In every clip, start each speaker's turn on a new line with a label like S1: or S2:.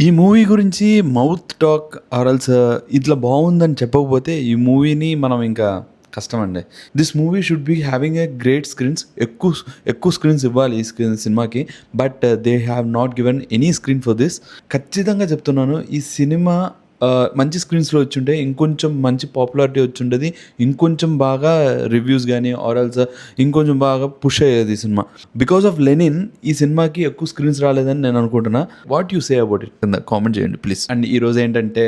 S1: ఈ మూవీ గురించి mouth talk ఆరల్స్ ఇట్లా బాగుందని చెప్పకపోతే ఈ మూవీని మనం ఇంకా కష్టమండి. This movie should be having a great screens. ఎక్కువ స్క్రీన్స్ ఇవ్వాలి ఈ సినిమాకి. But they have not given any screen for this. ఖచ్చితంగా చెప్తున్నాను, ఈ సినిమా మంచి స్క్రీన్స్లో వచ్చుంటే ఇంకొంచెం మంచి పాపులారిటీ వచ్చుండేది. ఇంకొంచెం బాగా రివ్యూస్ కానీ ఆరల్స్ ఇంకొంచెం బాగా పుష్ అయ్యేది ఈ సినిమా. బికాస్ ఆఫ్ లెనిన్ ఈ సినిమాకి ఎక్కువ స్క్రీన్స్ రాలేదని నేను అనుకుంటున్నా. What you say about it కింద కామెంట్ చేయండి ప్లీజ్. అండ్ ఈరోజు ఏంటంటే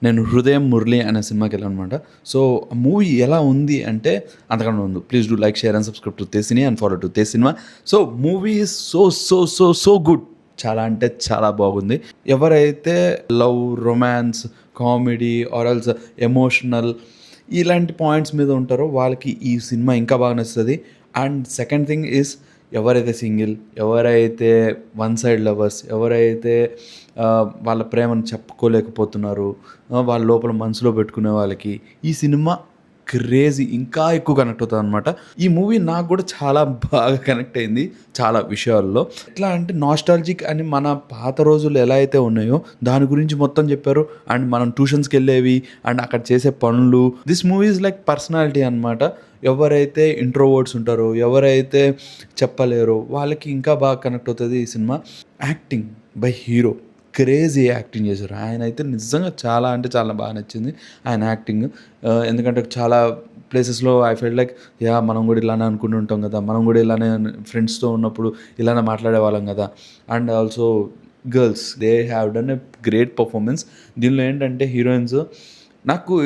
S1: నేను హృదయం మురళి అనే సినిమాకి వెళ్ళానమాట. సో మూవీ ఎలా ఉంది అంటే అంతకన్నా ఉంది. Please do like, share and subscribe to తెసిని అండ్ ఫాలో టు తే సినిమా. So movie is so so so so good. చాలా అంటే చాలా బాగుంది. ఎవరైతే లవ్, రొమాన్స్, కామెడీ ఆరల్స్ ఎమోషనల్ ఇలాంటి పాయింట్స్ మీద ఉంటారో వాళ్ళకి ఈ సినిమా ఇంకా బాగా నచ్చుతుంది. అండ్ సెకండ్ థింగ్ ఈజ్ ఎవరైతే సింగిల్, ఎవరైతే వన్ సైడ్ లవర్స్, ఎవరైతే వాళ్ళ ప్రేమను చెప్పుకోలేకపోతున్నారు, వాళ్ళ లోపల మనసులో పెట్టుకునే వాళ్ళకి ఈ సినిమా క్రేజీ ఇంకా ఎక్కువ కనెక్ట్ అవుతుంది అనమాట. ఈ మూవీ నాకు కూడా చాలా బాగా కనెక్ట్ అయింది చాలా విషయాల్లో. ఎట్లా అంటే నాస్టాలజిక్ అని మన పాత రోజులు ఎలా అయితే ఉన్నాయో దాని గురించి మొత్తం చెప్పారు. అండ్ మనం ట్యూషన్స్కి వెళ్ళేవి అండ్ అక్కడ చేసే పనులు. This movie is like personality అనమాట. ఎవరైతే ఇంట్రోవర్డ్స్ ఉంటారో, ఎవరైతే చెప్పలేరో వాళ్ళకి ఇంకా బాగా కనెక్ట్ అవుతుంది ఈ cinema. Acting by hero crazy acting చేశారు. ఆయన అయితే నిజంగా చాలా అంటే చాలా బాగా నచ్చింది ఆయన యాక్టింగ్. ఎందుకంటే చాలా ప్లేసెస్లో ఐ ఫెల్ట్ లైక్ మనం కూడా ఇలానే అనుకుంటూ ఉంటాం కదా, మనం కూడా ఇలానే ఫ్రెండ్స్తో ఉన్నప్పుడు ఇలానే మాట్లాడే వాళ్ళం కదా. And also girls they have done a great performance. దీనిలో ఏంటంటే హీరోయిన్స్ నాకు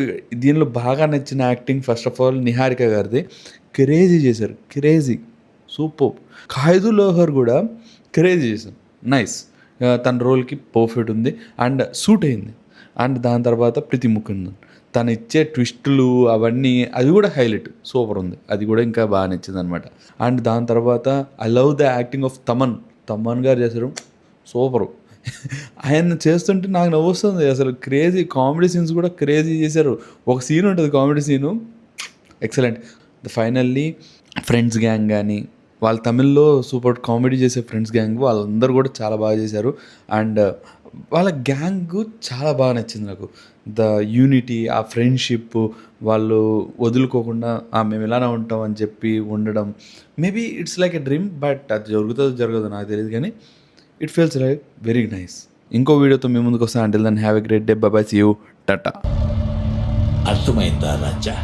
S1: దీనిలో బాగా నచ్చిన acting first of all Niharika గారిది. క్రేజీ చేశారు, క్రేజీ సూపర్. ఖైదు లోహర్ కూడా క్రేజీ చేశారు, నైస్. తన రోల్కి పర్ఫెక్ట్ ఉంది అండ్ సూట్ అయింది. అండ్ దాని తర్వాత ప్రీతి ముకుందన్ తను ఇచ్చే ట్విస్టులు అవన్నీ అది కూడా హైలైట్ సూపర్ ఉంది. అది కూడా ఇంకా బాగా నచ్చింది అనమాట. అండ్ దాని తర్వాత I love the acting of Thaman గారు చేశారు సూపరు. ఆయన చేస్తుంటే నాకు నవ్వు వస్తుంది అసలు. క్రేజీ కామెడీ సీన్స్ కూడా క్రేజీ చేశారు. ఒక సీన్ ఉంటుంది comedy scene, excellent. Finally friends gang కానీ వాళ్ళు తమిళ్లో సూపర్ కామెడీ చేసే ఫ్రెండ్స్ గ్యాంగ్ వాళ్ళందరూ కూడా చాలా బాగా చేశారు. అండ్ వాళ్ళ గ్యాంగ్ చాలా బాగా నచ్చింది నాకు. ద యూనిటీ, ఆ ఫ్రెండ్షిప్, వాళ్ళు వదులుకోకుండా మేము ఇలానే ఉంటాం అని చెప్పి ఉండడం. Maybe it's like a dream, but అది జరగదు నాకు తెలియదు, కానీ it feels like very nice. ఇంకో వీడియోతో మీ ముందుకు వస్తాను. Until then have a great day. Bye bye, see you, టాటా.
S2: అర్థమైందా రాజా?